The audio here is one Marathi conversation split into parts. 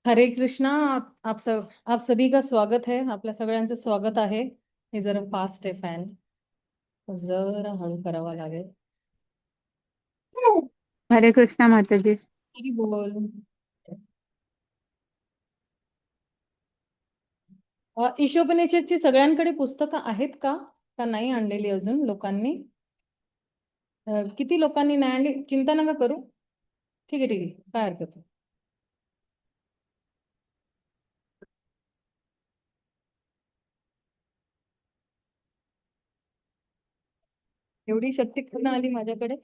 हरे कृष्णा। आप सभी का स्वागत है। आपल्या सगळ्यांचं स्वागत आहे। हे जरा फास्ट आहे फॅन, जरा हळू करावा लागेल। हरे कृष्णा माताजी। हरी बोल। ईशोपनिषदची सगळ्यांकडे पुस्तकं आहेत का? का नाही आणलेली अजून लोकांनी? किती लोकांनी नाही आणली? चिंता नका करू, ठीक आहे ठीक आहे, काय हरकत नाही। एवढी शक्ती कुठून आली माझ्याकडे?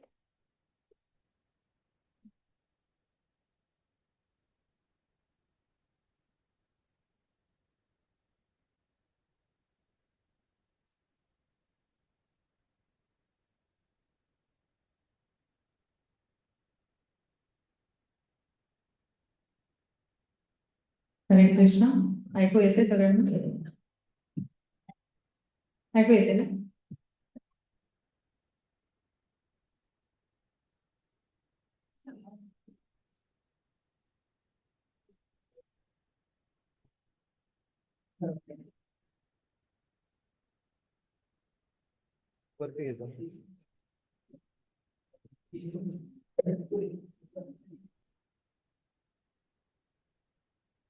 हरे कृष्णा। ऐकू येते सगळ्यांना? ऐकू येते ना? वरती घेतो।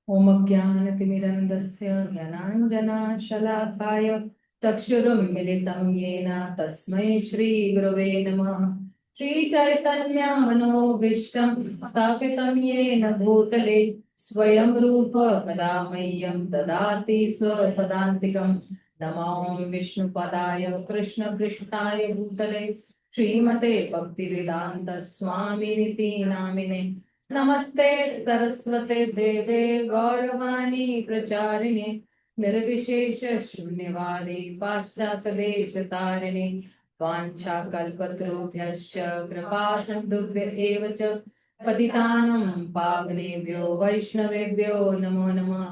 ओमज्ञानतिमिरन्धस्य ज्ञानाञ्जनशलाकाय चक्षुरुन्मिलितं येन तस्मै श्रीगुरवे नमः। श्रीचैतन्यमनोभीष्टं स्थापितं येन भूतले स्वयं रूप कदा मह्यं ददाति स्वपदान्तिकं। नमो विष्णुपदाय कृष्णपृष्ठाय भूतले श्रीमते भक्तिवेदान्त स्वामिनिति नामिने। नमस्ते सरस्वते देवे गौरवाणी प्रचारिणे निर्विशेष शून्यवादी पाश्चात्य देश तारिणे। वाञ्छाकल्पतरुभ्यश्च कृपा सिन्धुभ्य एव च पतितानं पावनेभ्यो वैष्णवेभ्यो नमो नमः।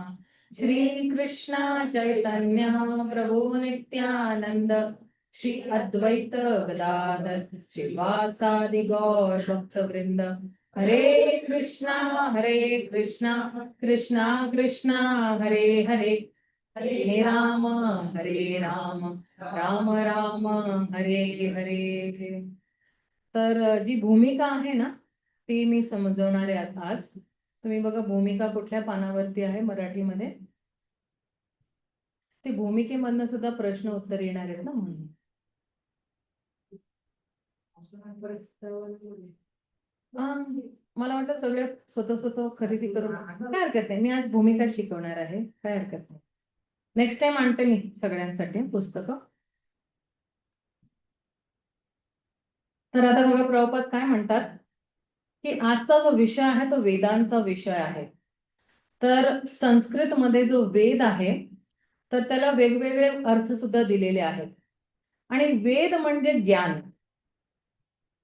श्री कृष्ण चैतन्य प्रभु नित्यानंद श्री अद्वैत गदाधर श्रीवासादि गौर भक्तवृंद। हरे कृष्णा कृष्णा कृष्णा हरे हरे, हरे राम राम राम हरे हरे। तर जी भूमिका आहे ना, ती मी समजवणार आहे आता आज। तुम्ही बघा, भूमिका कुठल्या पानावरती आहे मराठीमध्ये? ती भूमिकेमधनं सुद्धा प्रश्न उत्तर येणार आहेत ना, म्हणून मला वाटतं सगळे स्वतः स्वतः खरेदी करून काय हरकत नाही। मी आज भूमिका शिकवणार आहे, काय हरकत नाही। नेक्स्ट टाइम आणते मी सगळ्यांसाठी पुस्तकं। तर आता बघा, प्रभुपाद काय म्हणतात की आजचा जो विषय आहे तो वेदांचा विषय आहे। तर संस्कृत मध्ये जो वेद आहे तर त्याला वेगवेगळे अर्थ सुद्धा दिलेले आहेत। आणि वेद म्हणजे ज्ञान।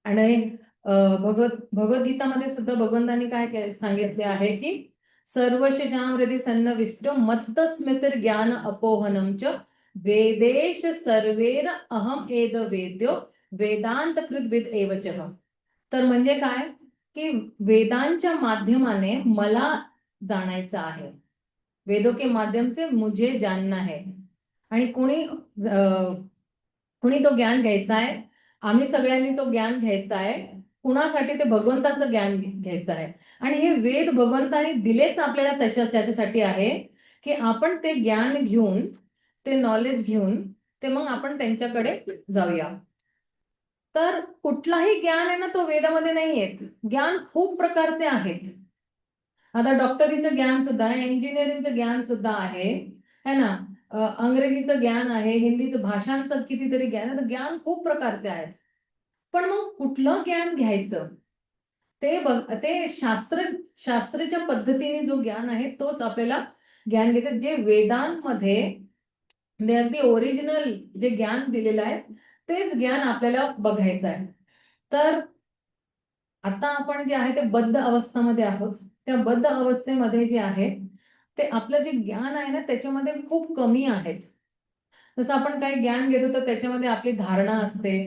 आणि भगवद्गीतामध्ये सुद्धा भगवंतांनी काय सांगितले आहे की सर्वशजाम हृदि सन्नविष्टो मत्तस्मृतिर ज्ञान अपोहनम च वेदेश सर्वेर अहम एद वेद्यो वेदांत कृतविद एवच। तर म्हणजे काय की वेदांच्या माध्यमाने मला जाणायचं आहे। वेदों के माध्यम से मुझे जानना है। आणि कुणी तो ज्ञान घ्यायचा आहे। आम्ही सगळ्यांनी तो ज्ञान घ्यायचा आहे। कुणासाठी? ते भगवंताचं ज्ञान घ्यायचं आहे। आणि हे वेद भगवंताने दिलेच आपल्याला त्याच्यासाठी आहे की आपण ते ज्ञान घेऊन, ते नॉलेज घेऊन ते मग आपण त्यांच्याकडे जाऊया। तर कुठलाही ज्ञान आहे ना, तो वेदामध्ये नाही येत। ज्ञान खूप प्रकारचे आहेत। आता डॉक्टरीचं ज्ञान सुद्धा आहे, इंजिनिअरिंगचं ज्ञान सुद्धा आहे, है ना। अंग्रेजीचं ज्ञान आहे, हिंदीचं भाषांचं कितीतरी ज्ञान आहे। ज्ञान खूप प्रकारचे आहेत। पण मग कुठलं ज्ञान घ्यायचं ते शास्त्राच्या पद्धतीने जो ज्ञान आहे तोच आपल्याला ज्ञान घ्यायचं, जे वेदांमध्ये अगदी ओरिजिनल जे ज्ञान दिलेलं आहे तेच ज्ञान आपल्याला बघायचं आहे। तर आता आपण जे आहे ते बद्ध अवस्थेमध्ये आहोत। त्या बद्ध अवस्थेमध्ये जे आहे ते आपलं जे ज्ञान आहे ना त्याच्यामध्ये खूप कमी आहेत। जसं आपण काही ज्ञान घेतो तर त्याच्यामध्ये आपली धारणा असते,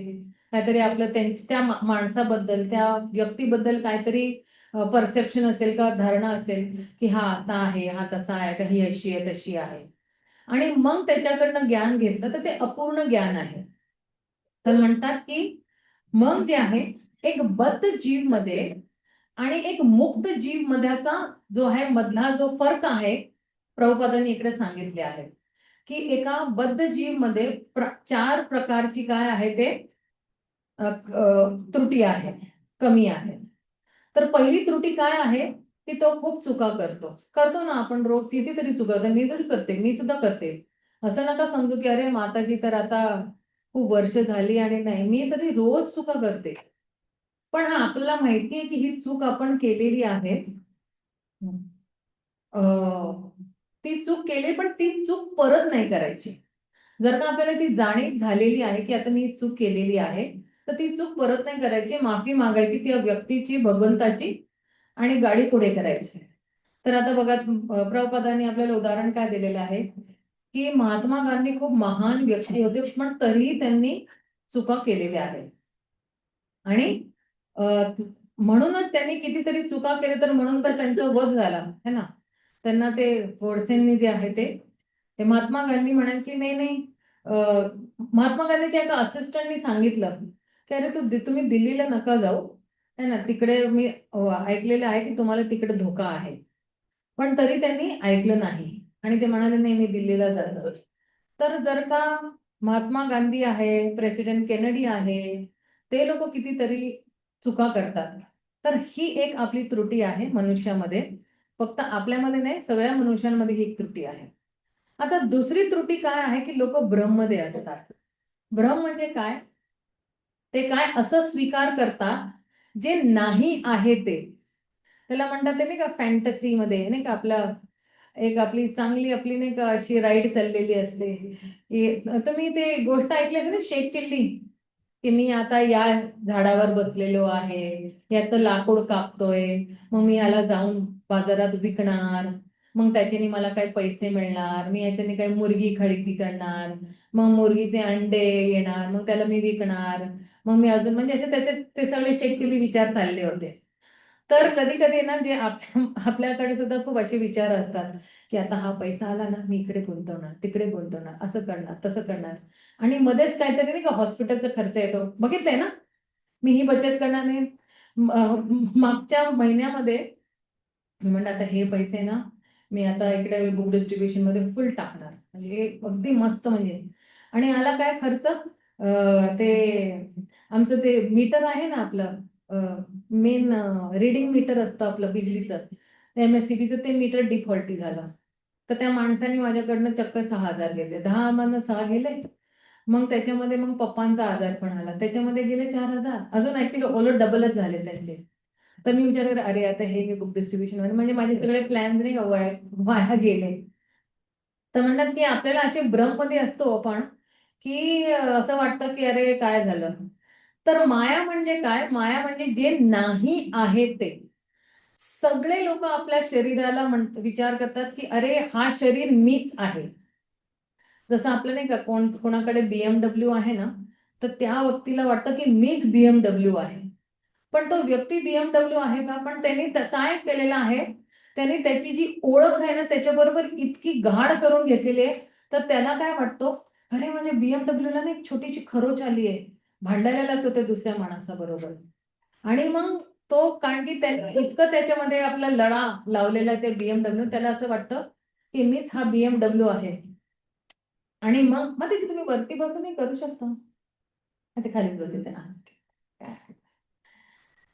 काहीतरी आपलं त्या माणसाबद्दल, त्या व्यक्तीबद्दल काहीतरी परसेप्शन असेल का धारणा असेल की हा असा आहे, हा तसा आहे, का ही अशी आहे, तशी आहे, आणि मग त्याच्याकडनं ज्ञान घेतलं तर ते अपूर्ण ज्ञान आहे. तर म्हणतात की मग जे आहे एक बद्ध जीव मध्ये आणि एक मुक्त जीव मध्याचा जो आहे मधला जो फरक आहे, प्रभुपादांनी इकडे सांगितले आहे की एका बद्ध जीव मध्ये 4 प्रकारची काय आहे ते त्रुटी आहे, कमी आहे. तर पहिली त्रुटी काय आहे की तो खूप चुका करतो. करतो ना आपण रोज कितीतरी चुका करतो. मी जर करते, मी सुद्धा करते. असं नका समजू की अरे माताजी तर आता खूप वर्ष झाली आणि नाही, मी तरी रोज चुका करते. पण हा आपल्याला माहितीये की ही चूक आपण केलेली आहे. ती चूक केली पण ती चूक परत नाही करायची. जर का आपल्याला ती जाणीव झालेली आहे की आता मी ही चूक केलेली आहे, तर ती चूक परत नाही करायची, माफी मागायची त्या व्यक्तीची, भगवंताची, आणि गाडी पुढे करायची. तर आता बघा प्रभुपादांनी आपल्याला उदाहरण काय दिलेलं आहे की महात्मा गांधी खूप महान व्यक्ती होते पण तरीही त्यांनी चुका केलेल्या आहेत. आणि अ, म्हणूनच त्यांनी कितीतरी चुका केल्या, तर म्हणून तर त्यांचा वध झाला है ना. त्यांना ते गोडसेंनी जे आहे ते महात्मा गांधी म्हणाल की नाही नाही, महात्मा गांधीच्या एका असिस्टंटनी सांगितलं की अरे तुम्ही दिल्लीला नका जाऊ है ना, तिकडे मी ऐकलेलं आहे की तुम्हाला तिकडे धोका आहे. पण तरी त्यांनी ऐकलं नाही आणि ते म्हणाले नाही मी दिल्लीला जातो. तर जर का महात्मा गांधी आहे, प्रेसिडेंट केनेडी आहे, ते लोक कितीतरी चुका करतात. तर ही एक आपली त्रुटी आहे मनुष्यामध्ये. फक्त आपल्यामध्ये नाही, सगळ्या मनुष्यांमध्ये ही एक त्रुटी आहे. आता दुसरी त्रुटी काय आहे की लोक भ्रममध्ये असतात. भ्रम म्हणजे काय? ते काय असं स्वीकार करतात जे नाही आहे ते. त्याला म्हणतात ते नाही का फॅन्टसीमध्ये नाही का, आपला एक आपली चांगली आपली नाही का अशी राईड चाललेली असते. तुम्ही ते गोष्ट ऐकली असेल ना, शेख चिल्ली, की मी आता या झाडावर बसलेलो आहे, याचं लाकूड कापतोय, मग मी याला जाऊन बाजारात विकणार, मग त्याच्याने मला काही पैसे मिळणार, मी याच्याने काही मुर्गी खरेदी करणार, मग मुर्गीचे अंडे येणार, मग त्याला मी विकणार, मग मी अजून म्हणजे असे त्याचे ते सगळे शेख चिल्ली विचार चालले होते. तर कधी कधी ना जे आपल्याकडे सुद्धा खूप असे विचार असतात की आता हा पैसा आला ना, मी इकडे गुंतवणार, तिकडे गुंतवणार, असं करणार, तसं करणार, आणि मध्येच काहीतरी नाही का हॉस्पिटलचा खर्च येतो, बघितलंय ना. मी ही बचत करणार नाही. मागच्या महिन्यामध्ये मी म्हणलं आता हे पैसे ना मी आता इकडे बुक डिस्ट्रीब्युशन मध्ये फुल टाकणार, म्हणजे अगदी मस्त म्हणजे. आणि आला काय खर्च, ते आमचं ते मीटर आहे ना आपलं, मेन रीडिंग मीटर असतं आपलं बिजलीचं, MSCBचं ते मीटर डिफॉल्टी झालं. तर त्या माणसाने माझ्याकडनं चक्क 6,000 घेतले. 10 मधनं 6 गेले. मग त्याच्यामध्ये मग पप्पांचा आजार पण आला, त्याच्यामध्ये गेले 4,000, अजून ऍक्च्युली ओलट डबलच झाले त्यांचे. तर मी विचार केला अरे आता हे मी बुक डिस्ट्रीब्युशन म्हणजे माझे सगळे प्लॅन नाही का वाया वाया गेले. तर म्हणतात की आपल्याला असे भ्रम मध्ये असतो आपण की असं वाटतं की अरे काय झालं. तर माया म्हणजे काय? माया म्हणजे जे नाही आहे ते. सगळे लोक आपल्या शरीराला विचार करतात की अरे हा शरीर मीच आहे. जसं आपलं नाही का कोणाकडे BMW आहे ना, तर त्या व्यक्तीला वाटतं की मीच BMW आहे. पण तो व्यक्ती BMW आहे का? पण त्यांनी काय केलेलं आहे, त्यांनी त्याची जी ओळख आहे ना त्याच्याबरोबर इतकी गाढ करून घेतलेली आहे, तर त्याला काय वाटतो, अरे म्हणजे BMW ला ना एक छोटीशी खरोच आली आहे, भांडायला लागतो त्या दुसऱ्या माणसाबरोबर. आणि मग तो कारण की इतकं त्याच्यामध्ये आपला लळा लावलेला आहे ते BMW, त्याला असं वाटतं की मीच हा BMW आहे. आणि मग मग त्याची तुम्ही वरती बसूनही करू शकता. अच्छा खालीच बसायचं ना.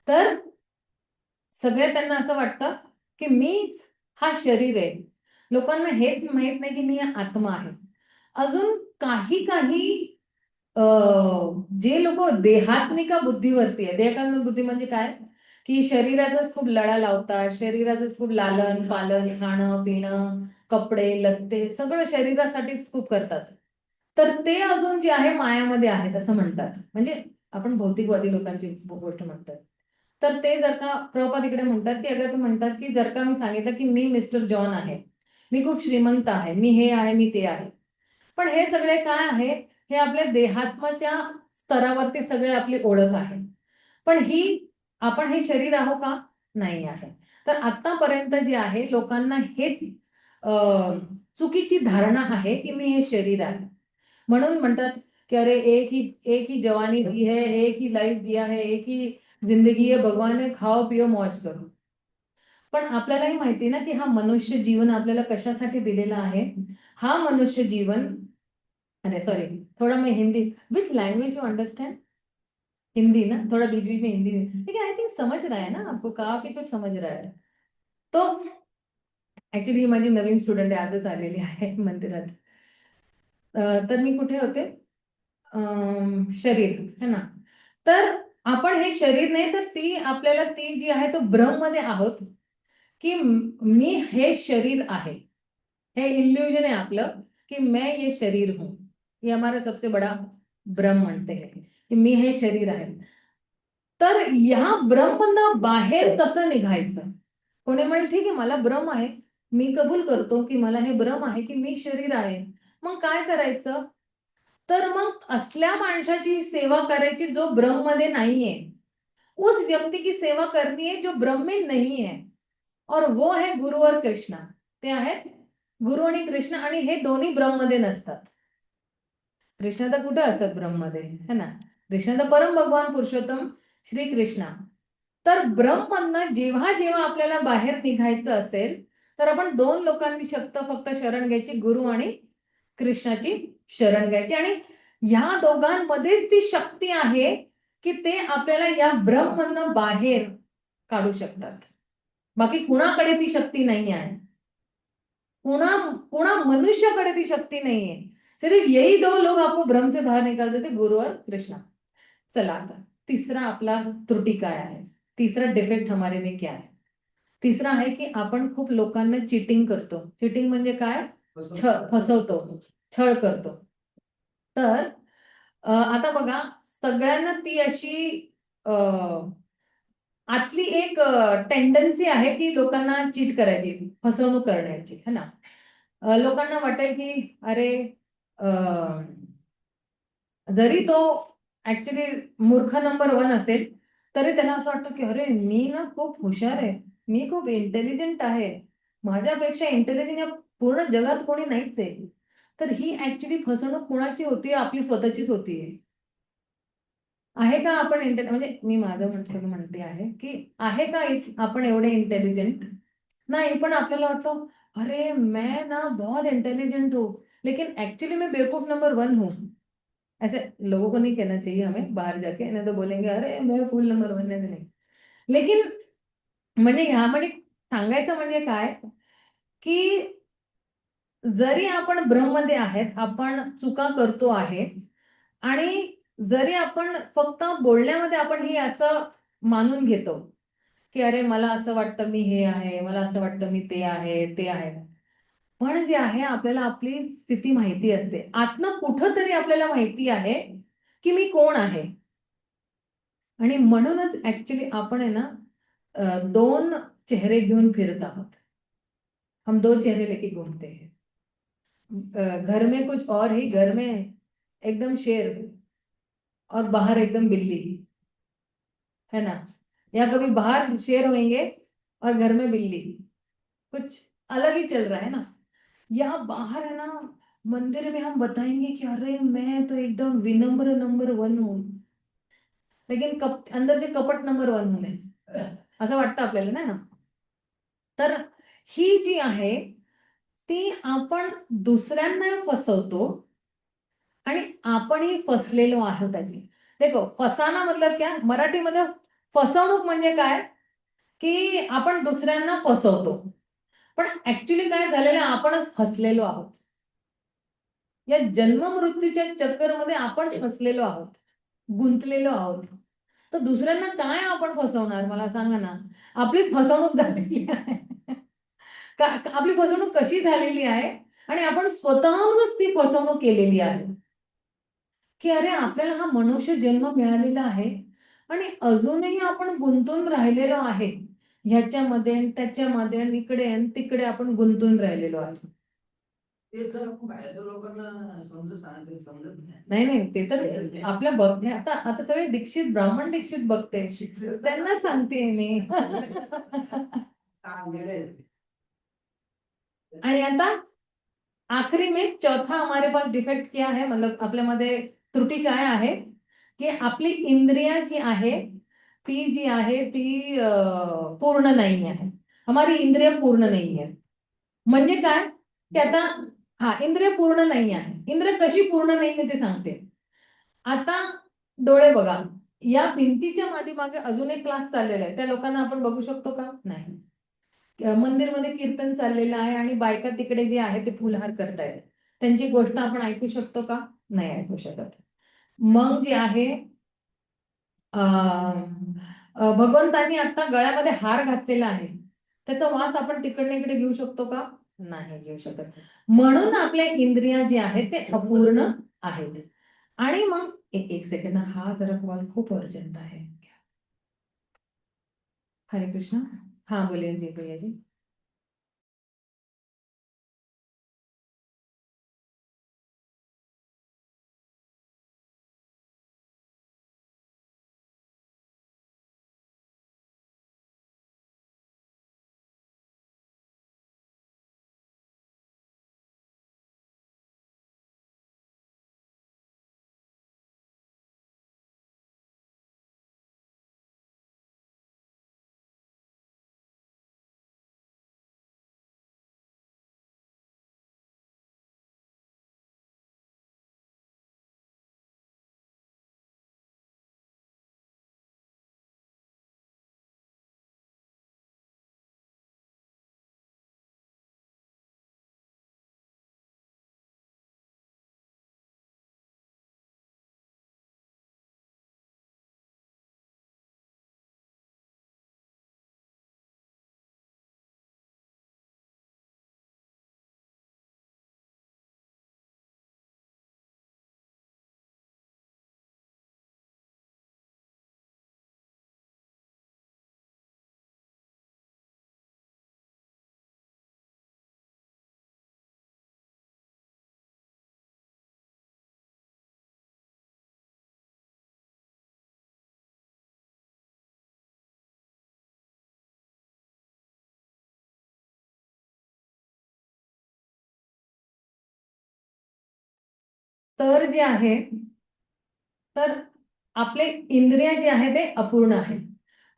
तर सगळे त्यांना असं वाटतं की मीच हा शरीर आहे. लोकांना हेच माहित नाही की मी हा आत्मा आहे. अजून काही काही जे लोक देहात्मिका बुद्धीवरती आहे, देहात्मिक बुद्धी म्हणजे काय, की शरीराचाच खूप लळा लावतात, शरीराचंच खूप लालन पालन, खाणं पिणं, कपडे लत्ते सगळं शरीरासाठीच खूप करतात. तर ते अजून जे आहे मायामध्ये आहेत असं म्हणतात. म्हणजे आपण भौतिकवादी लोकांची गोष्ट म्हणतात. तर ते जर का प्रभुपाद इकडे म्हणतात की अगर ते म्हणतात की जर का मी सांगितलं की मी मिस्टर जॉन आहे, मी खूप श्रीमंत आहे, मी हे आहे, मी ते आहे, पण हे सगळे काय आहे, हे आपल्या देहात्माच्या स्तरावरती सगळे आपली ओळख आहे. पण ही आपण हे शरीर आहो का? नाही आहे. तर आतापर्यंत जे आहे लोकांना हेच चुकीची धारणा आहे की मी हे शरीर आहे. म्हणून म्हणतात कि अरे एक ही जवानी दी है, एक ही लाइफ दिया है, एक ही जिंदगी है, भगवान ने खाओ पिओ मौज करो. पण आपल्यालाही माहिती ना की हा मनुष्य जीवन आपल्याला कशासाठी दिलेला आहे. हा मनुष्य जीवन, अरे सॉरी, थोड़ा मैं Hindi, which language you understand? Hindi ना, थोड़ा बीच बीच में हिंदी में, लेकिन आई थिंक समझ रहा है ना, आपको काफी कुछ समझ रहा है. तो ऍक्च्युली ही माझी नवीन स्टुडंट आहे, आजच आलेली आहे मंदिरात. तर मी कुठे होते? शरीर है ना. तर आपण हे शरीर नाही तर ती आपल्याला ती जी आहे तो भ्रम मध्ये आहोत की मी हे शरीर आहे. हे इल्यूजन आहे आपलं की मैं ये शरीर हूं. ये हमारा सबसे बड़ा भ्रम म्हणते हैं की मी हे शरीर आहे. तर ह्या भ्रममधनं बाहेर कसं निघायचं? कोणी म्हणे ठीक आहे मला भ्रम आहे, मी कबूल करतो की मला हे भ्रम आहे की मी शरीर आहे. मग काय करायचं? तर मग असल्या माणसाची सेवा करायची जो भ्रम मध्ये नाहीये. उस व्यक्ति की सेवा करनी है जो भ्रम में नहीं है. और वो है गुरु और कृष्ण. ते आहेत गुरु आणि कृष्ण, आणि हे दोन्ही भ्रम मध्ये नसतात. कृष्ण तर कुठे असतात भ्रम मध्ये, है ना. कृष्ण तर परम भगवान पुरुषोत्तम श्री कृष्ण. तर ब्रह्ममधनं जेव्हा जेव्हा आपल्याला बाहेर निघायचं असेल तर आपण दोन लोकांनी फक्त शरण घ्यायची, गुरु आणि कृष्णाची शरण घ्यायची. आणि ह्या दोघांमध्येच ती शक्ती आहे की ते आपल्याला या भ्रममधनं बाहेर काढू शकतात. बाकी कुणाकडे ती शक्ती नाही आहे. कुणा मनुष्याकडे ती शक्ती नाहीये. सिर्फ यही दो लोग आपको भ्रम से बाहर निकाल देते, गुरु और कृष्णा. चला आता तिसरा आपला त्रुटी काय आहे, तिसरा डिफेक्ट हमारे में क्या है? तिसरा आहे की आपण खूप लोकांना चिटिंग करतो. चिटिंग म्हणजे काय? फसवतो, छळ करतो. तर आता बघा, सगळ्यांना ती अशी आतली एक टेंडन्सी आहे की लोकांना चीट करायची, फसवणूक करण्याची, है ना. लोकांना वाटेल की अरे जरी तो ऍक्च्युली मूर्ख नंबर 1 असेल तरी त्याला असं वाटतं की अरे मी ना खूप हुशार आहे, मी खूप इंटेलिजंट आहे, माझ्यापेक्षा इंटेलिजंट या पूर्ण जगात कोणी नाहीच आहे. तर ही ऍक्च्युली फसवणूक कुणाची होतीये? आपली स्वतःचीच होतीये. आहे का आपण म्हणजे मी माझं म्हणते आहे की आहे का आपण एवढे इंटेलिजंट? नहीं, पण आपल्याला वाटतं अरे मैं ना बहुत इंटेलिजेंट हूँ, लेकिन एक्चुअली मैं बेवकूफ नंबर 1 हूँ. ऐसे लोगों को नहीं कहना चाहिए हमें बाहर जाके, नहीं तो बोलेंगे अरे मैं फूल नंबर 1 है. नहीं, लेकिन म्हणजे ह्यामध्ये सांगायचं म्हणजे काय की जरी आपण भ्रममध्ये आहेत, आपण चुका करतो आहे, आणि जरी आपण फक्त बोलण्यामध्ये आपण हे असं मानून घेतो की अरे मला असं वाटतं मी हे आहे, मला असं वाटतं मी ते आहे, ते आहे. पण जे आहे आपल्याला आपली स्थिती माहिती असते. आतनं कुठंतरी आपल्याला माहिती आहे की मी कोण आहे. आणि म्हणूनच ऍक्च्युली आपण आहे ना दोन चेहरे घेऊन फिरत आहोत. हम दो चेहरे लेके घूमते हैं. घर में कुछ और ही, घर में एकदम शेर और बाहर एकदम बिल्ली, है ना. या कभी बाहर शेर होंगे और घर में बिल्ली, कुछ अलग ही चल रहा है ना. यहाँ बाहर है ना, मंदिर में हम बताएंगे कि अरे मैं तो एकदम विनम्र नंबर 1 हूँ, लेकिन अंदर से कपट नंबर 1 हूँ मैं, असं वाटतं आपल्याला, नाही ना. तर ही जी आहे ती आपण दुसऱ्यांना फसवतो आणि आपणही फसलेलो आहोत त्याची. देखो, फसाना मतलब क्या? मराठीमध्ये फसवणूक म्हणजे काय की आपण दुसऱ्यांना फसवतो, पण ऍक्च्युली काय झालेलं आहे, आपणच फसलेलो आहोत. या जन्म मृत्यूच्या चक्करमध्ये आपण फसलेलो आहोत, गुंतलेलो आहोत. तर दुसऱ्यांना काय आपण फसवणार, मला सांगा ना. आपलीच फसवणूक झालेली आहे. आपली फसवणूक कशी झालेली आहे आणि आपण स्वतःहूनच ती फसवणूक केलेली आहे की अरे आपल्याला हा मनुष्य जन्म मिळालेला आहे आणि अजूनही आपण गुंतून राहिलेलो आहे ह्याच्यामध्ये आणि त्याच्यामध्ये आणि इकडे आणि तिकडे आपण गुंतून राहिलेलो आहे. ते जर बाहेरच्या लोकांना समजून सांगितलं समजत नाही नाही, ते तर आपल्या बघ आता आता सगळे दीक्षित ब्राह्मण दीक्षित बघते, त्यांना सांगते मी. आणि आता आखरी में चौथा हमारे पास डिफेक्ट क्या है, मतलब आपल्यामध्ये त्रुटी काय आहे की आपली इंद्रिया जी आहे ती जी आहे ती पूर्ण नाही आहे. हमारी इंद्रिय पूर्ण नाही आहे. म्हणजे काय की आता हा इंद्रिय पूर्ण नाही आहे. इंद्रिय कशी पूर्ण नाही मी ते सांगते. आता डोळे बघा, या भिंतीच्या मागे अजून एक क्लास चाललेला आहे, त्या लोकांना आपण बघू शकतो का? नाही. मंदिरमध्ये कीर्तन चाललेलं आहे आणि बायका तिकडे जे आहे ते फुलहार करतायत, त्यांची गोष्ट आपण ऐकू शकतो का? नाही ऐकू शकत. मग जे आहे भगवंतांनी आता गळ्यामध्ये हार घातलेला आहे, त्याचा वास आपण तिकडे इकडे घेऊ शकतो का? नाही घेऊ शकत. म्हणून आपल्या इंद्रिया जे आहेत ते अपूर्ण आहेत. आणि मग एक सेकंड, हा जरा कॉल खूप अर्जंट आहे. हरे कृष्ण. हाँ बोलिए जी भैया जी. तर जे आहे तर आपले इंद्रिय जे आहे ते अपूर्ण आहे.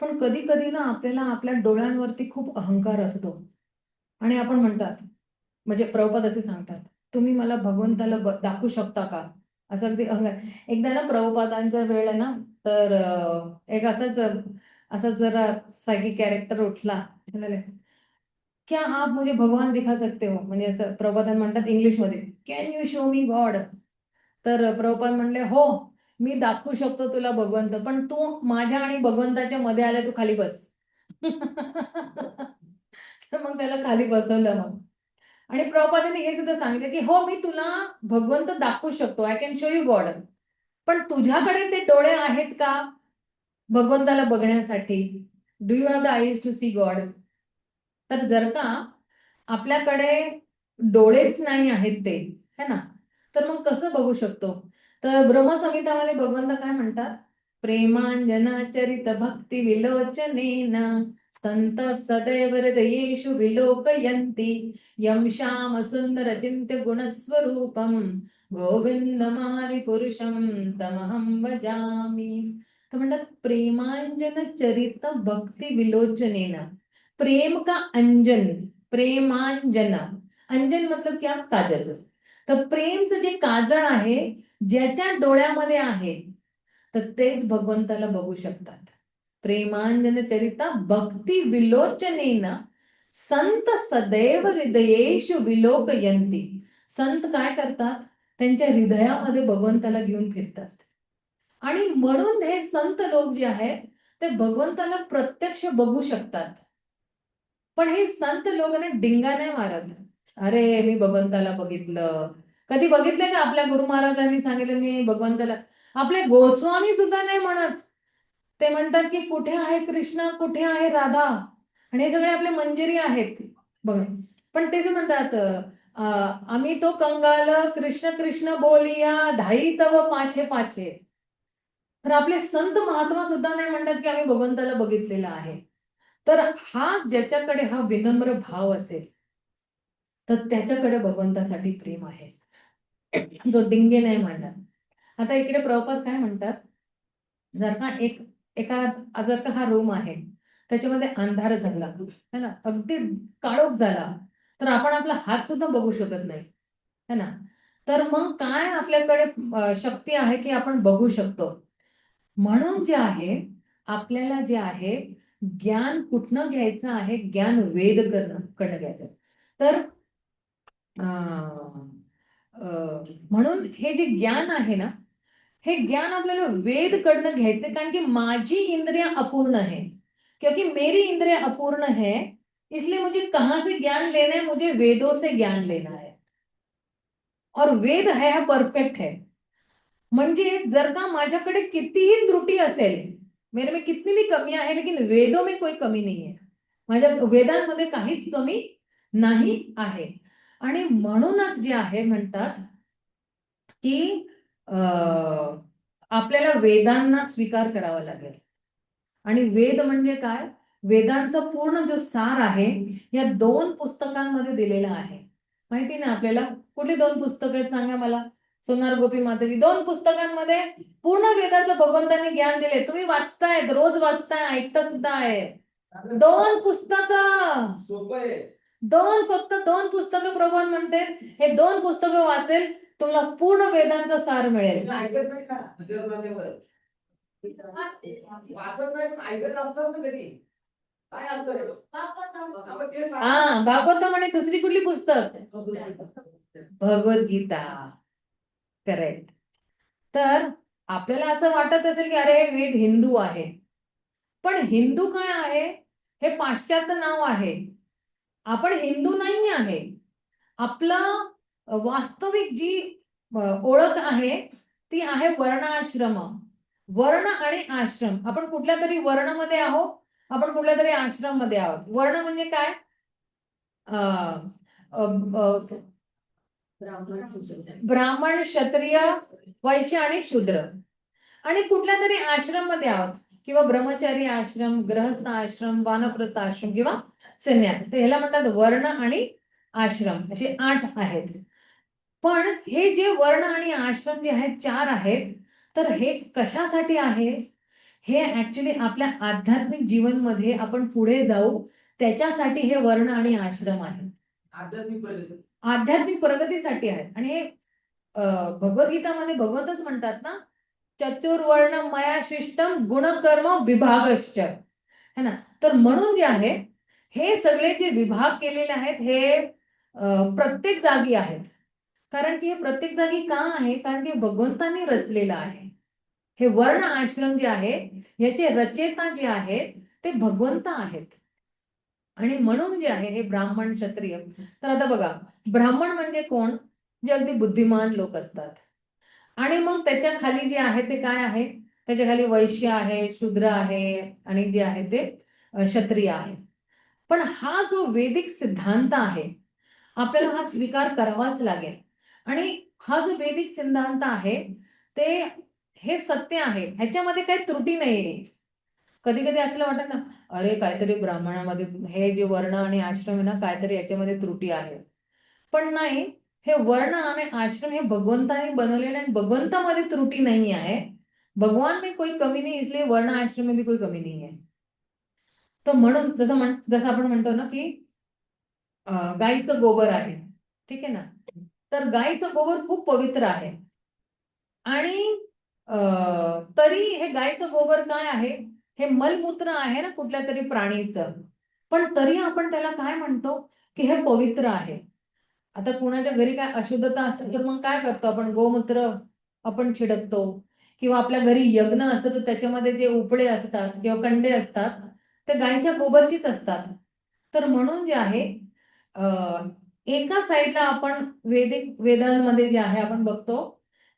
पण कधी कधी ना आपल्याला आपल्या डोळ्यांवरती खूप अहंकार असतो आणि आपण म्हणतात, म्हणजे प्रभुपाद असे सांगतात, तुम्ही मला भगवंताला दाखवू शकता का? असं अगदी अहंकार. एकदा ना प्रभुपादांच्या वेळेला ना तर एक असाच जरा सायकी कॅरेक्टर उठला, म्हणाले, क्या आप मुझे भगवान दिखा सकते हो? म्हणजे असं प्रभुपादान म्हणतात इंग्लिशमध्ये, can you show me God? तर प्रभुपाद म्हणले, हो मी दाखवू शकतो तुला भगवंत, पण तू माझ्या आणि भगवंताच्या मध्ये आले, तू खाली बस. तर मग त्याला खाली बसवलं. मग आणि प्रभुपादांनी हे सुद्धा सांगितलं की हो मी तुला भगवंत दाखवू शकतो, I can show you God, पण तुझ्याकडे ते डोळे आहेत का भगवंताला बघण्यासाठी? Do you have the eyes to see God? तर जर का आपल्याकडे डोळेच नाही आहेत ते, है ना, तर मग कसं बघू शकतो? तर ब्रह्मसंहितामध्ये भगवंत काय म्हणतात? प्रेमांजना चरित भक्ती विलोचनेन संत सदैव हृदयेषु विलोकयन्ति यम श्याम सुंदर चिंत्य गुणस्वरूपम गोविंदमादि पुरुषम तमहं भजामि. तर म्हणतात प्रेमांजन चरित भक्ती विलोचनेन. प्रेम का अंजन, प्रेमांजन, अंजन मतलब क्या? काजल. तर प्रेमचं जे काजळ आहे ज्याच्या डोळ्यामध्ये आहे, तर तेच भगवंताला बघू शकतात. प्रेमांजन चरिता भक्ती विलोचनेन संत सदैव हृदयेषु विलोकयन्ति. संत काय करतात? त्यांच्या हृदयामध्ये भगवंताला घेऊन फिरतात. आणि म्हणून हे संत लोक जे आहेत ते भगवंताला प्रत्यक्ष बघू शकतात. पण हे संत लोक ना डिंगा नाही मारत, अरे मी भगवंताला बघितलं. कधी बघितलंय का आपल्या गुरु महाराजांनी सांगितलं मी भगवंताला? आपले गोस्वामी सुद्धा नाही म्हणत. ते म्हणतात की कुठे आहे कृष्ण, कुठे आहे राधा, आणि हे सगळे आपले मंजिरी आहेत बघा. पण ते जे म्हणतात आम्ही तो कंगाल कृष्ण कृष्ण बोलिया धाई तव पाछे पाछे. तर आपले संत महात्मा सुद्धा नाही म्हणतात की आम्ही भगवंताला बघितलेला आहे. तर हा ज्याच्याकडे हा विनम्र भाव असेल तर त्याच्याकडे भगवंतासाठी प्रेम आहे, जो डिंगे नाही म्हणणार. आता इकडे प्रभुपाद काय म्हणतात, जर का जर का हा रूम आहे त्याच्यामध्ये अंधार झाला है ना, अगदी काळोख झाला, तर आपण आपला हात सुद्धा बघू शकत नाही है ना. तर मग काय आपल्याकडे शक्ती आहे की आपण बघू शकतो. म्हणून जे आहे आपल्याला जे आहे ज्ञान कुठनं घ्यायचं आहे, ज्ञान वेद कडनं घ्यायचं. तर अं, म्हणून हे जे ज्ञान आहे ना, हे ज्ञान आपल्याला वेद कडनं घ्यायचे, कारण की माझी इंद्रिया अपूर्ण है, क्योंकि मेरी इंद्रिया अपूर्ण है, इसलिए मुझे कहां से ज्ञान लेना है, मुझे वेदों से ज्ञान लेना है. और वेद है हा परफेक्ट है. म्हणजे जर का माझ्याकडे कितीही त्रुटी असेल, मेरे में कितनी भी कमी आहे, लेकिन वेदों में कोई कमी नहीं है, माझ्या वेदांमध्ये काहीच कमी नाही आहे. आणि म्हणूनच जे आहे म्हणतात की आपल्याला वेदांना स्वीकार करावा लागेल. आणि वेद म्हणजे काय, वेदांचा पूर्ण जो सार आहे या 2 पुस्तकांमध्ये दिलेला आहे. माहिती ना आपल्याला, कुठली 2 पुस्तकं आहेत सांगा मला. सोनार गोपी माताजी 2 पुस्तकांमध्ये पूर्ण वेदाचं भगवंतांनी ज्ञान दिले. तुम्ही वाचतायत, रोज वाचताय, ऐकता सुद्धा आहे. 2 पुस्तकं, सोपं आहे. फक्त 2 पुस्तकं प्रभुपाद म्हणते, हे 2 पुस्तकं वाचेल तुम्हाला पूर्ण वेदांचा सार मिळेल. तुम्ही ऐकत नाही का मंदिरात जाण्यावर? वाचत नाही पण ऐकत असतात ना कधी. काय असतं रे? आपण ते सांगा. हा, भागवत म्हणे दुसरी कुठली पुस्तक, भगवद्गीता. करेक्ट. तर आपल्याला असं वाटत असेल की अरे हे वेद हिंदू आहे, पण हिंदू काय आहे, हे पाश्चात्य नाव आहे. आपण हिंदू नाही आहे. आपलं वास्तविक जी ओळख आहे ती आहे वर्णाश्रम. वर्ण आणि आश्रम, आपण कुठल्या तरी वर्णामध्ये आहोत, आपण कुठल्या तरी आश्रम मध्ये आहोत. वर्ण म्हणजे काय, ब्राह्मण, क्षत्रिय, वैश्य आणि शूद्र. आणि कुठल्या तरी आश्रम मध्ये आहोत, किंवा ब्रह्मचारी आश्रम, गृहस्थ आश्रम, वानप्रस्थ आश्रम किंवा संन्यास. तर ह्याला म्हणतात वर्ण आणि आश्रम, असे 8 आहेत. पण हे जे वर्ण आणि आश्रम जे आहेत 4 आहेत, तर हे कशासाठी आहे, हे ऍक्च्युली आपल्या आध्यात्मिक जीवन मध्ये आपण पुढे जाऊ त्याच्यासाठी हे वर्ण आणि आश्रम आहे. आध्यात्मिक प्रगतीसाठी आहेत. आणि हे भगवद्गीतामध्ये भगवंतच म्हणतात ना, चतुर्वर्ण मया शिष्टम गुणकर्म विभागश्च, है ना. तर म्हणून जे आहे हे सगळे जे विभाग केलेले आहेत हे प्रत्येक जागी आहेत. कारण की हे प्रत्येक जागी का आहे, कारण की भगवंतांनी रचलेलं आहे. हे वर्ण आश्रम जे आहे याचे रचेता जे आहेत ते भगवंत आहेत. आणि म्हणून जे आहे हे ब्राह्मण, क्षत्रिय. तर आता बघा, ब्राह्मण म्हणजे कोण, जे अगदी बुद्धिमान लोक असतात. आणि मग त्याच्या खाली जे आहे ते काय आहे, त्याच्या खाली वैश्य आहे, शूद्र आहे आणि जे आहे ते क्षत्रिय आहे. पण हा जो वैदिक सिद्धांत आहे आपल्याला हा स्वीकार करावाच लागेल. आणि हा जो वैदिक सिद्धांत आहे ते हे सत्य आहे, ह्याच्यामध्ये काही त्रुटी नाहीये. कधी कधी असं वाटत ना, अरे काहीतरी ब्राह्मणामध्ये हे जे वर्ण आणि आश्रम आहे ना, काहीतरी याच्यामध्ये त्रुटी आहे. पण नाही, हे वर्ण आणि आश्रम हे भगवंताने बनवलेले आणि भगवंतामध्ये त्रुटी नहीं है. भगवान में कोई कमी नहीं, इसलिए वर्ण आश्रम में भी कोई कमी नहीं है. तर म्हणून जसं आपण म्हणतो ना की गाईचं गोबर आहे, ठीक आहे ना. तर गाईचं गोबर खूप पवित्र आहे. आणि तरी हे गाईचं गोबर काय आहे, हे मलमूत्र आहे ना कुठल्या तरी प्राणीचं, पण तरी आपण त्याला काय म्हणतो की हे पवित्र आहे. आता कुणाच्या घरी काय अशुद्धता असते तर मग काय करतो आपण, गोमूत्र आपण छिडकतो, किंवा आपल्या घरी यज्ञ असतं तर त्याच्यामध्ये जे उपळे असतात किंवा कंडे असतात ते गायच्या गोबरचीच असतात. तर म्हणून जे आहे एका साईडला आपण वेदांमध्ये जे आहे आपण बघतो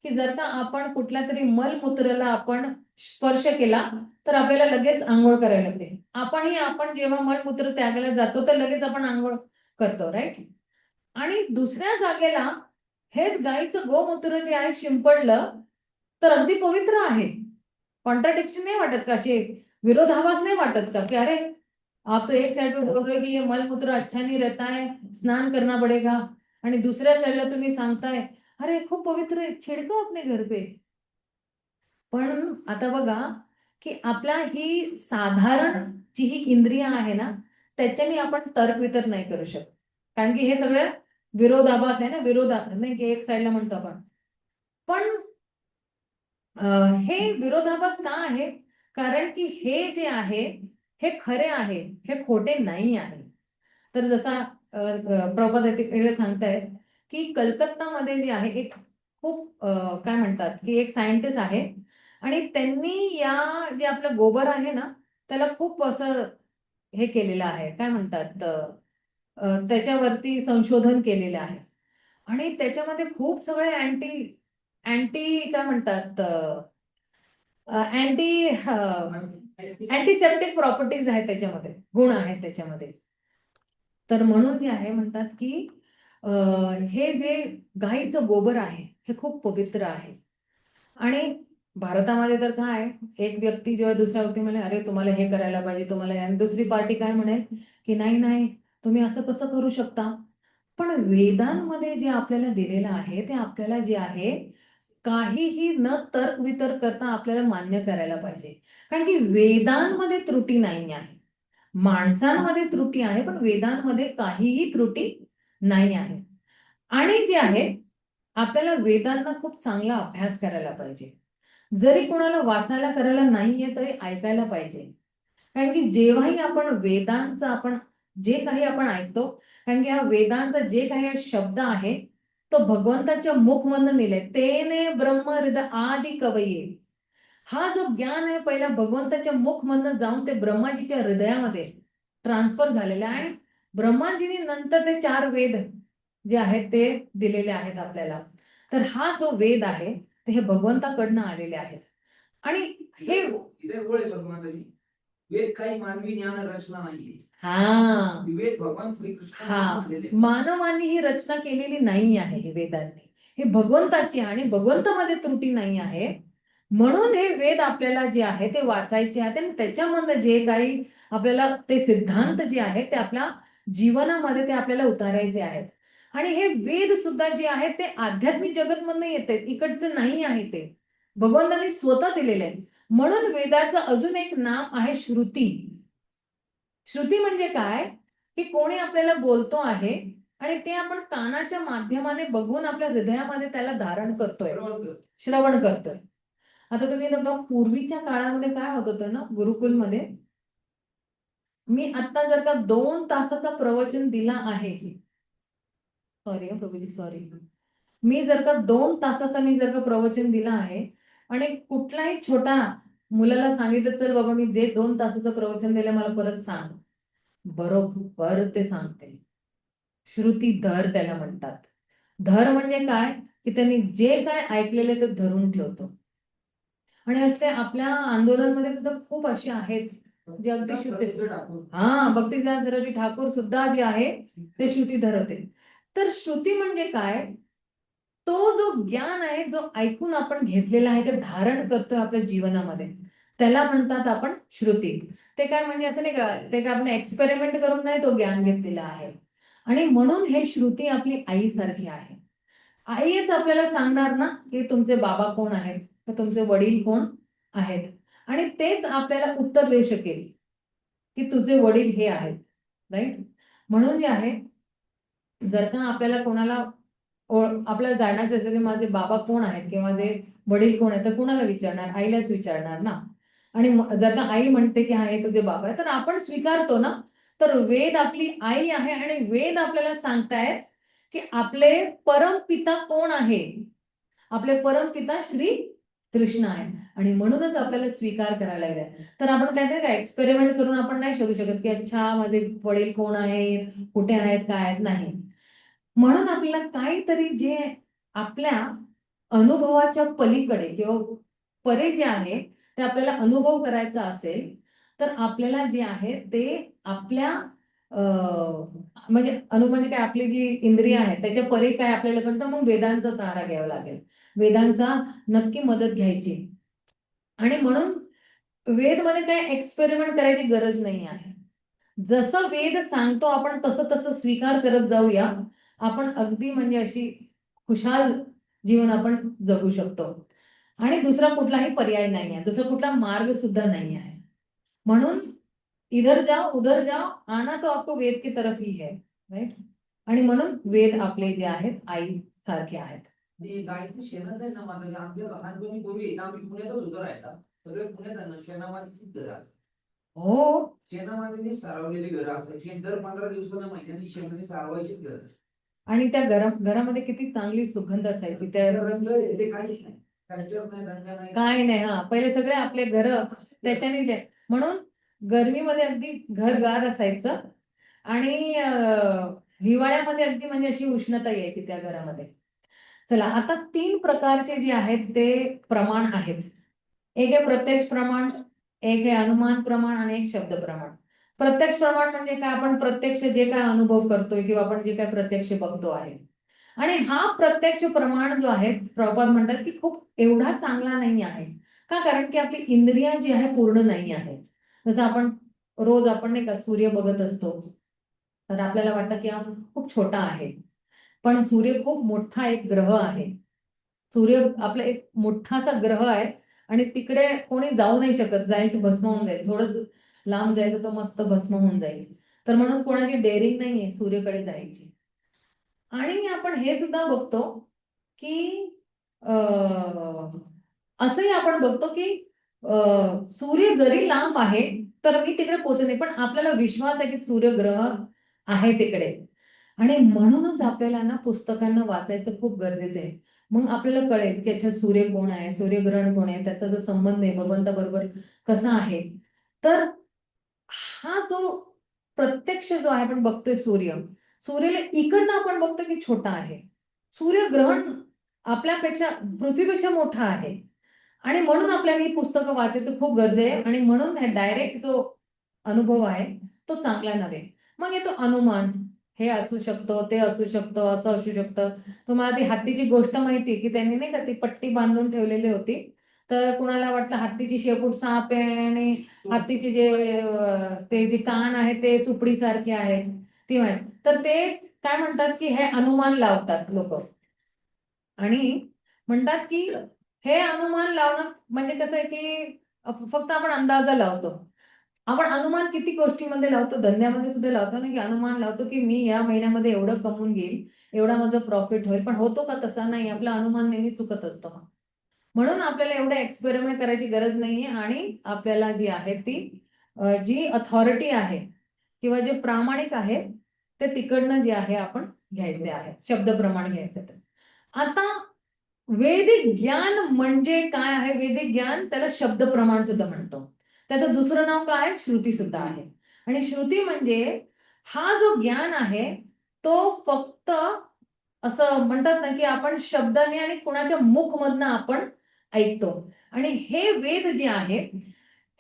की जर का आपण कुठल्या तरी मलमूत्राला आपण स्पर्श केला तर आपल्याला लगेच आंघोळ करायला लागते. आपण जेव्हा मलमूत्र त्यागायला जातो तर लगेच आपण आंघोळ करतो, राईट. आणि दुसऱ्या जागेला हेच गाईचं गोमूत्र जे आहे शिंपडलं तर अगदी पवित्र आहे. कॉन्ट्राडिक्शन नाही वाटत का? असे विरोधाभास नाही वाटत का की अरे आप तो एक साइड पे बोल रहे की ये मलमूत्र अच्छा नहीं रहता है, स्नान करना पड़ेगा, आणि दुसऱ्या साईडला तुम्ही सांगताय अरे खूप पवित्र आहे, छिडको अपने घर पे. पण आता बघा की आपल्या ही साधारण जी ही इंद्रिय आहे ना, त्याच्याने आपण तर्कवितर्क नाही करू शकत. कारण की हे सगळं विरोधाभास आहे ना, नाही की एक साईडला म्हणतो आपण. पण हे विरोधाभास का आहे? कारण की हे जे आहे हे खरे आहे, हे खोटे नाही आहे. तर जसा प्रभुपाद तिकडे सांगतायत की कलकत्तामध्ये जे आहे एक खूप काय म्हणतात की एक सायंटिस्ट आहे आणि त्यांनी या जे आपलं गोबर आहे ना त्याला खूप असं हे केलेलं आहे, काय म्हणतात त्याच्यावरती संशोधन केलेलं आहे आणि त्याच्यामध्ये खूप सगळे अँटी अँटी काय म्हणतात अँटी अँटीसेप्टिक प्रॉपर्टीज आहेत त्याच्यामध्ये, गुण आहेत त्याच्यामध्ये. तर म्हणून जे आहे म्हणतात की हे जे गाईचं गोबर आहे हे खूप पवित्र आहे. आणि भारतामध्ये तर काय, एक व्यक्ती जेव्हा दुसऱ्या व्यक्ती म्हणे अरे तुम्हाला हे करायला पाहिजे, तुम्हाला हे, आणि दुसरी पार्टी काय म्हणेल की नाही नाही तुम्ही असं कसं करू शकता. पण वेदांमध्ये जे आपल्याला दिलेलं आहे ते आपल्याला जे आहे काहीही न तर्क वितर्क करता आपल्याला मान्य करायला पाहिजे. कारण की वेदांमध्ये त्रुटी नाही आहे. माणसांमध्ये त्रुटी आहे पण वेदांमध्ये काहीही त्रुटी नाही आहे. आणि जे आहे आपल्याला वेदांना खूप चांगला अभ्यास करायला पाहिजे. जरी कोणाला वाचायला करायला नाहीये तरी ऐकायला पाहिजे. कारण की जेव्हाही आपण वेदांचं आपण जे काही आपण ऐकतो, कारण की हा वेदांचा जे काही शब्द आहे तो भगवंताच्या मुखमधून दिले, तेने ब्रह्म हृदय आदि कवये. हा जो ज्ञान आहे पहिला भगवंताच्या मुखमधून जाऊन ते ब्रह्माजीच्या हृदयामध्ये ट्रान्सफर झालेलं आहे आणि ब्रह्माजीने नंतर ते 4 वेद जे आहेत ते दिलेले आहेत आपल्याला. तर हा जो वेद आहे ते हे भगवंताकडनं आलेले आहेत. आणि हे इथे गोळ आहे भगवंताची. वेद काही मानवी ज्ञान रचना नाहीये. हा वेद भगवान श्रीकृष्ण हा आलेले आहेत. मानवाने ही रचना केलेली नाही आहे. हे वेदांनी हे भगवंताची आणि भगवंतामध्ये त्रुटी नाही आहे. म्हणून हे वेद आपल्याला जे आहे ते वाचायचे आहेत आणि त्याच्यामधलं जे काही आपल्याला ते सिद्धांत जे आहेत ते आपल्या जीवनामध्ये ते आपल्याला उतारायचे आहेत. आणि हे वेद सुद्धा जे आहेत ते आध्यात्मिक जगतमधनं येत आहेत, इकडचं नाही आहे. ते भगवंतांनी स्वतः दिलेले आहे. म्हणून वेदाचं अजून एक नाव आहे श्रुती. श्रुती म्हणजे काय की कोणी आपल्याला बोलतो आहे आणि ते आपण कानाच्या माध्यमाने बघून आपल्या हृदयामध्ये त्याला धारण करतोय, श्रवण करतोय. आता तुम्ही बघा पूर्वीच्या काळामध्ये काय होत होतं ना, गुरुकुलमध्ये मी आता जर का 2 तासाचा प्रवचन दिला आहे, सॉरी प्रभूजी सॉरी, मी जर का 2 तासाचा मी जर का प्रवचन दिला आहे आणि कुठलाही छोटा मुलाला सांगितलं चल बाबा मी जे 2 तासाचं प्रवचन दिलं मला परत सांग, बरोबर ते सांगते. श्रुतीधर त्याला म्हणतात. धर म्हणजे काय की त्यांनी जे काय ऐकलेले ते धरून ठेवतो. आणि असे आपल्या आंदोलनामध्ये सुद्धा खूप असे आहेत जे अगदी शुद्ध, भक्तिसिद्धांत सरस्वती ठाकूर सुद्धा जे आहे ते श्रुतीधर होते. तर श्रुती म्हणजे काय, तो जो ज्ञान आहे जो ऐकून आपण घेतलेला आहे ते धारण करतोय आपल्या जीवनामध्ये, त्याला म्हणतात आपण श्रुती. ते काय म्हणजे असं नाही का ते काय आपण एक्सपेरिमेंट करून नाही तो ज्ञान घेतलेला आहे. आणि म्हणून हे श्रुती आपली आईसारखी आहे. आईच आपल्याला सांगणार ना की तुमचे बाबा कोण आहेत, तर तुमचे वडील कोण आहेत, आणि तेच आपल्याला उत्तर देऊ शकेल की तुझे वडील हे आहेत. राईट. म्हणून जे आहे जर का आपल्याला कोणाला आपल्याला जाणायचं असेल की माझे बाबा कोण आहेत किंवा माझे वडील कोण आहेत तर कुणाला विचारणार, आईलाच विचारणार ना. आणि जर का आई म्हणते की हा हे तुझे बाबा आहे तर आपण स्वीकारतो ना. तर वेद आपली आई आहे आणि वेद आपल्याला सांगतायत की आपले परमपिता कोण आहे. आपले परमपिता श्री कृष्ण आहे आणि म्हणूनच आपल्याला स्वीकार करायला लागलाय. तर आपण काहीतरी काय एक्सपेरिमेंट करून आपण नाही शोधू शकत की अच्छा माझे वडील कोण आहेत, कुठे आहेत, काय आहेत, नाही. म्हणून आपल्याला काहीतरी जे आपल्या अनुभवाच्या पलीकडे किंवा परे जे आहे ते आपल्याला अनुभव करायचा असेल तर आपल्याला जे आहे ते आपल्या म्हणजे म्हणजे काय आपली जी इंद्रिय आहे त्याच्या परे काय आपल्याला कळतं, मग वेदांचा सहारा घ्यावा लागेल. वेदांचा नक्की मदत घ्यायची. आणि म्हणून वेदमध्ये काही एक्सपेरिमेंट करायची गरज नाही आहे. जसं वेद सांगतो आपण तसं तसं स्वीकार करत जाऊया, आपण अगदी म्हणजे अशी खुशाल जीवन आपण जगू शकतो. आणि दुसरा कुठलाही पर्याय नाही आहे, दुसरा कुठला मार्ग सुद्धा नाही आहे. म्हणून इधर जाओ उधर जाओ, आना तो आपको वेद की तरफ ही है, राईट. आणि म्हणून वेद आपले जे आहेत आई सारखे आहेत. ते गाईचं शेणच आहे ना माझं, आमच्या लहानपणी पूर्वी ना आम्ही पुण्यातच होतो राहायला. सगळे पुण्यात आहे ना, शेणामातीचीच घरं असतात. हो. शेणामातीने सारवलेली घरं असायची. दर 15 दिवसाला महिन्यानी शेणाने सारवायचीच घरं. आणि त्या घरामध्ये किती चांगली सुगंध असायची. त्या तिचा रंग हे काहीच नाही, कल्चर नाही, रंग नाही. काय नाही. हा, पहिले सगळे आपले घर त्याच्याने म्हणून गरमीमध्ये अगदी घरगार असायचं. आणि हिवाळ्यामध्ये अगदी म्हणजे अशी उष्णता यायची त्या घरामध्ये. चला, आता 3 प्रकारचे जे आहेत ते प्रमाण आहेत. एक आहे प्रत्यक्ष प्रमाण, एक आहे अनुमान प्रमाण आणि एक शब्द प्रमाण. प्रत्यक्ष प्रमाण म्हणजे काय, आपण प्रत्यक्ष जे काय अनुभव करतोय किंवा आपण जे काय प्रत्यक्ष बघतो आहे. आणि हा प्रत्यक्ष प्रमाण जो आहे, प्रभुपाद म्हणतात की खूप एवढा चांगला नाही आहे. का? कारण की आपली इंद्रिय जी आहे पूर्ण नाही आहे. जसं आपण रोज आपण नाही का सूर्य बघत असतो, तर आपल्याला वाटतं की हा खूप छोटा आहे. पण सूर्य खूप मोठा एक ग्रह आहे. सूर्य आपला एक मोठासा ग्रह आहे आणि तिकडे कोणी जाऊ नाही शकत. जायचं भस्म होऊन जाईल. थोडंच लांब जायचं तो मस्त भस्म होऊन जाईल. तर म्हणून कोणाची डेअरिंग नाहीये सूर्याकडे जायची. आणि आपण हे सुद्धा बघतो की असंही आपण बघतो की सूर्य जरी लांब आहे तर मी तिकडे पोहोचते, पण आपल्याला विश्वास आहे की सूर्यग्रह आहे तिकडे. आणि म्हणूनच आपल्याला ना पुस्तकांना वाचायचं खूप गरजेचं आहे. मग आपल्याला कळेल की अच्छा सूर्य कोण आहे, सूर्यग्रहण कोण आहे, त्याचा जो संबंध आहे भगवंताबरोबर कसा आहे. तर हा जो प्रत्यक्ष जो आहे आपण बघतोय सूर्याला इकडनं आपण बघतो की छोटा आहे. सूर्यग्रहण आपल्यापेक्षा पृथ्वीपेक्षा मोठा आहे. आणि म्हणून आपल्याला ही पुस्तकं वाचायचं खूप गरजे आहे. आणि म्हणून डायरेक्ट जो अनुभव आहे तो चांगला नव्हे. मग येतो अनुमान. हे असू शकतं, ते असू शकतं, असं असू शकतं. तुम्हाला ती हत्तीची गोष्ट माहिती की त्यांनी नाही का ती पट्टी बांधून ठेवलेली होती. तर कुणाला वाटलं हत्तीची शेपूट साप आहे आणि हत्तीचे ते जे कान आहे ते सुपडीसारखे आहेत. ती तर ते काय म्हणतात की हे अनुमान लावतात लोक. आणि म्हणतात की हे अनुमान लावणं म्हणजे कसं आहे की फक्त आपण अंदाजा लावतो. आपण अनुमान किती गोष्टीमध्ये लावतो, धंद्यामध्ये सुद्धा लावतो ना, की अनुमान लावतो की मी या महिन्यामध्ये एवढं कमवून घेईल, एवढा माझं प्रॉफिट होईल. पण होतो का तसा? नाही. आपला अनुमान नेहमी चुकत असतो. म्हणून आपल्याला एवढं एक्सपेरिमेंट करायची गरज नाहीये. आणि आपल्याला जी आहे ती जी अथॉरिटी आहे किंवा जे प्रामाणिक आहे ते तिकडनं जे आहे आपण घ्यायचे आहे, शब्द प्रमाण घ्यायचे. आता वैदिक ज्ञान म्हणजे काय आहे? वैदिक ज्ञान त्याला शब्द प्रमाण सुद्धा म्हणतो. त्याचं दुसरं नाव काय? श्रुती सुद्धा आहे. आणि श्रुती म्हणजे हा जो ज्ञान आहे तो फक्त असं म्हणतात ना की आपण शब्दाने आणि कुणाच्या मुखमधनं आपण ऐकतो. आणि हे वेद जे आहे,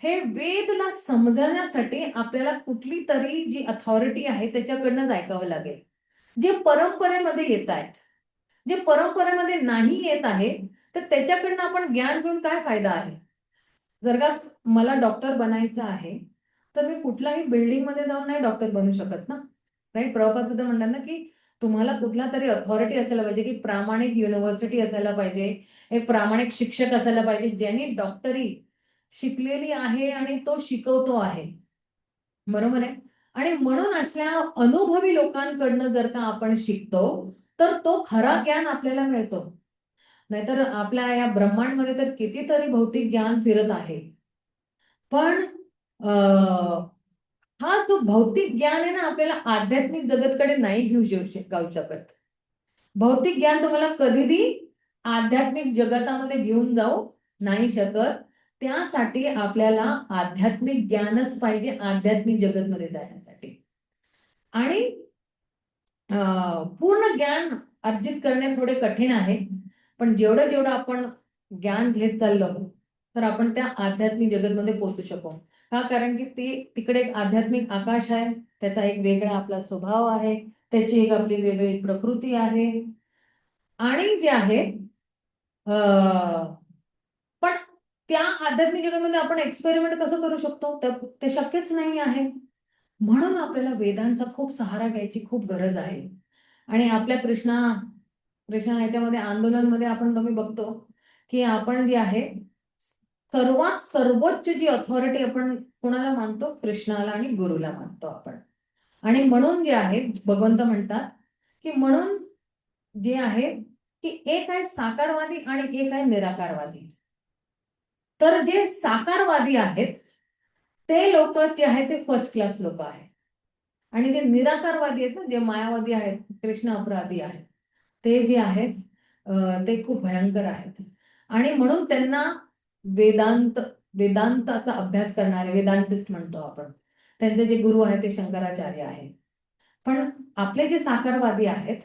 हे वेदला समजण्यासाठी आपल्याला कुठली तरी जी अथॉरिटी आहे त्याच्याकडनंच ऐकावं लागेल. जे परंपरेमध्ये येत आहेत, जे परंपरेमध्ये नाही येत आहे, तर त्याच्याकडनं आपण ज्ञान घेऊन काय फायदा आहे? जर का मला डॉक्टर बनायचं आहे, तर मी कुठल्याही बिल्डिंग मध्ये जाऊन नाही डॉक्टर बनू शकत ना, राईट. प्रभुपाद सुद्धा म्हणतात ना की तुम्हाला कुठला तरी अथॉरिटी असायला पाहिजे, की प्रामाणिक युनिव्हर्सिटी असायला पाहिजे, एक प्रामाणिक शिक्षक असायला पाहिजे ज्यांनी डॉक्टरी शिकलेली आहे आणि तो शिकवतो आहे. बरोबर आहे. आणि म्हणून असल्या अनुभवी लोकांकडनं जर का आपण शिकतो तर तो खरा ज्ञान आपल्याला मिळतो. नाहीतर आपल्या या ब्रह्मांडमध्ये तर कितीतरी भौतिक ज्ञान फिरत आहे. पण हा जो भौतिक ज्ञान आहे ना आपल्याला आध्यात्मिक जगतकडे नाही घेऊ जाऊ शकत. भौतिक ज्ञान तुम्हाला कधीही आध्यात्मिक जगतामध्ये घेऊन जाऊ नाही शकत. त्यासाठी आपल्याला आध्यात्मिक ज्ञानच पाहिजे आध्यात्मिक जगतमध्ये जाण्यासाठी. आणि पूर्ण ज्ञान अर्जित करणे थोडे कठीण आहे. पण जेवढं जेवढं आपण ज्ञान घेत चाललो तर आपण त्या आध्यात्मिक जगतमध्ये पोहोचू शकू. का? कारण की ते तिकडे एक आध्यात्मिक आकाश आहे त्याचा एक वेगळा आपला स्वभाव आहे, त्याची एक आपली वेगळी प्रकृती आहे. आणि जे आहे पण त्या आध्यात्मिक जगामध्ये आपण एक्सपेरिमेंट कसं करू शकतो? ते शक्यच नाही आहे. म्हणून आपल्याला वेदांचा खूप सहारा घ्यायची खूप गरज आहे. आणि आपल्या कृष्णा ह्याच्यामध्ये आंदोलनमध्ये आपण तुम्ही बघतो की आपण जे आहे सर्वात सर्वोच्च जी अथॉरिटी आपण कोणाला मानतो? कृष्णाला आणि गुरुला मानतो आपण. आणि म्हणून जे आहे भगवंत म्हणतात की म्हणून जे आहे की एक आहे साकारवादी आणि एक आहे निराकारवादी. तर जे साकारवादी आहेत ते लोक जे आहेत ते फर्स्ट क्लास लोक आहेत. आणि जे निराकारवादी आहेत ना, जे मायावादी आहेत, कृष्ण अपराधी आहेत, ते जे आहेत ते खूप भयंकर आहेत. आणि म्हणून त्यांना वेदांताचा अभ्यास करणारे वेदांतिस्ट म्हणतो आपण. त्यांचे जे गुरु आहेत ते शंकराचार्य आहेत. पण आपले जे साकारवादी आहेत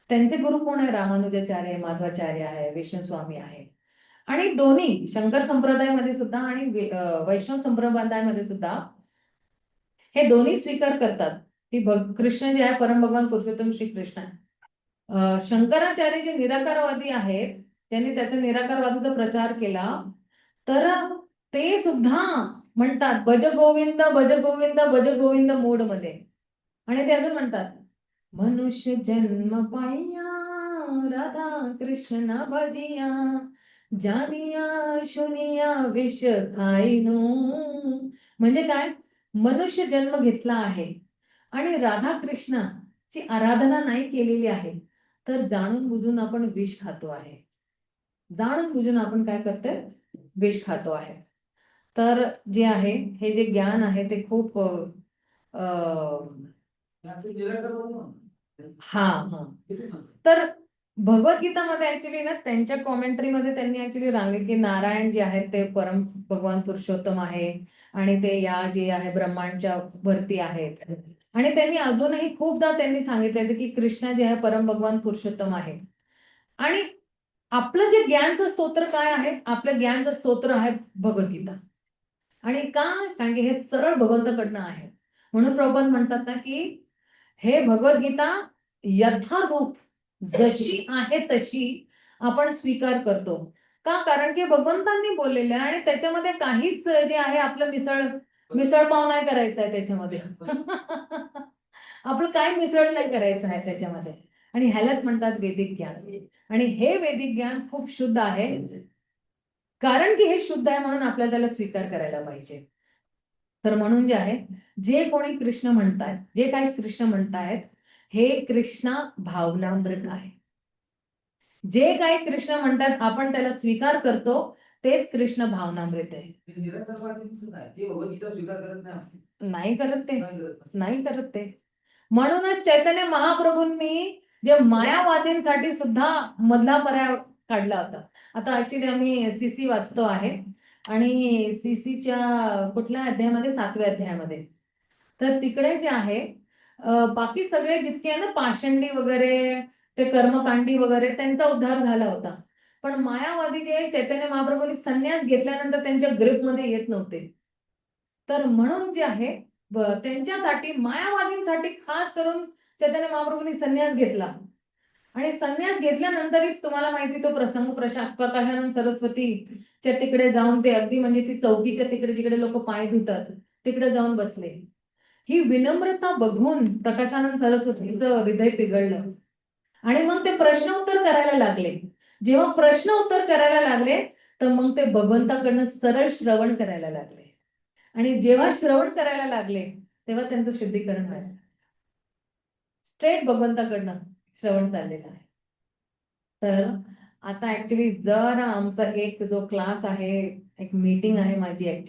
त्यांचे गुरु कोण आहे? रामानुजाचार्य, माधवाचार्य आहे, विष्णू स्वामी आहे. आणि दोन्ही शंकर संप्रदायामध्ये सुद्धा आणि वैष्णव संप्रदायामध्ये सुद्धा हे दोन्ही स्वीकार करतात की कृष्ण जे आहे परम भगवान पुरुषोत्तम श्री कृष्ण आहे. शंकराचार्य जे निराकारवादी आहेत त्यांनी त्याचा निराकारवादाचा प्रचार केला, तर ते सुद्धा म्हणतात भज गोविंद भज गोविंद भज गोविंद मोड मध्ये. आणि ते अजून म्हणतात मनुष्य जन्म पाइया राधा कृष्ण भजिया जानिया शुनिया विष खाईनू. म्हणजे काय? मनुष्य जन्म घेतला आहे आणि राधा कृष्णाची आराधना नाही केलेली आहे, तर जाणून बुजून आपण विष खातो आहे. जाणून बुजून आपण काय करतोय? विष खातो आहे. तर जे आहे हे जे ज्ञान आहे ते खूप हा तर भगवद्गीतामध्ये ऍक्च्युली ना त्यांच्या कॉमेंट्रीमध्ये त्यांनी ऍक्च्युली सांगितले की नारायण जे आहेत ते परम भगवान पुरुषोत्तम आहे आणि ते या जे आहे ब्रह्मांडच्या वरती आहेत. आणि त्यांनी अजूनही खूपदा त्यांनी सांगितले की कृष्ण जे आहे परम भगवान पुरुषोत्तम आहे. आणि आपलं जे ज्ञानचं स्तोत्र काय आहे? आपलं ज्ञानचं स्तोत्र आहे भगवद्गीता. आणि का? कारण की हे सरळ भगवंताकडनं आहे. म्हणून प्रभुपाद म्हणतात ना की हे भगवद्गीता यथारूप जशी आहे तशी आपण स्वीकार करतो. का? कारण की भगवंतांनी बोललेलं आहे आणि त्याच्यामध्ये काहीच जे आहे आपलं मिसळपाव नाही करायचं आहे त्याच्यामध्ये. आपलं काही मिसळ नाही करायचं आहे त्याच्यामध्ये. आणि ह्यालाच म्हणतात वैदिक ज्ञान. आणि हे वैदिक ज्ञान खूप शुद्ध आहे. कारण की हे शुद्ध आहे म्हणून आपल्याला त्याला स्वीकार करायला पाहिजे. तर म्हणून जे आहे जे कोणी कृष्ण म्हणतायत, जे काही कृष्ण म्हणतायत हे कृष्ण भावनामृत आहे. जे काही कृष्ण म्हणतात आपण त्याला स्वीकार करतो तेच कृष्ण भावनामृत आहे. ते भगवद्गीता स्वीकार करत नाही. नाही करत ते. नाही करत ते. म्हणूनच चैतन्य महाप्रभूंनी जे मायावादींसाठी सुद्धा मधला पर्याय काढला होता. आता ऍक्च्युली आम्ही सीसी वाचतो आहे आणि सीसीच्या कुठल्या अध्यायामध्ये? 7व्या अध्यायामध्ये. तर तिकडे जे आहे बाकी सगळे जितके आहे ना पाषंडी वगैरे ते कर्मकांडी वगैरे त्यांचा उद्धार झाला होता. पण मायावादी जे चैतन्य महाप्रभूंनी संन्यास घेतल्यानंतर त्यांच्या ग्रिपमध्ये येत नव्हते. तर म्हणून जे आहे त्यांच्यासाठी मायावादींसाठी खास करून चैतन्य महाप्रभूंनी संन्यास घेतला. आणि संन्यास घेतल्यानंतरही तुम्हाला माहिती तो प्रसंग प्रकाशानंद सरस्वतीच्या तिकडे जाऊन ते अगदी म्हणजे ती चौकीच्या तिकडे जिकडे लोक पाय धुतात तिकडे जाऊन बसले. ही विनम्रता बघून प्रकाशानंद सरस्वतीचं हृदय पिघळलं आणि मग ते प्रश्न उत्तर करायला लागले. जेव्हा प्रश्न उत्तर करायला लागले तर मग ते भगवंताकडनं सरळ श्रवण करायला लागले. आणि जेव्हा श्रवण करायला लागले तेव्हा त्यांचं शुद्धीकरण व्हायला. स्ट्रेट भगवंताकडनं श्रवण चाललेलं आहे. तर आता ऍक्च्युली जर आमचा एक जो क्लास आहे, एक मीटिंग आहे माझी ऍक्च्युली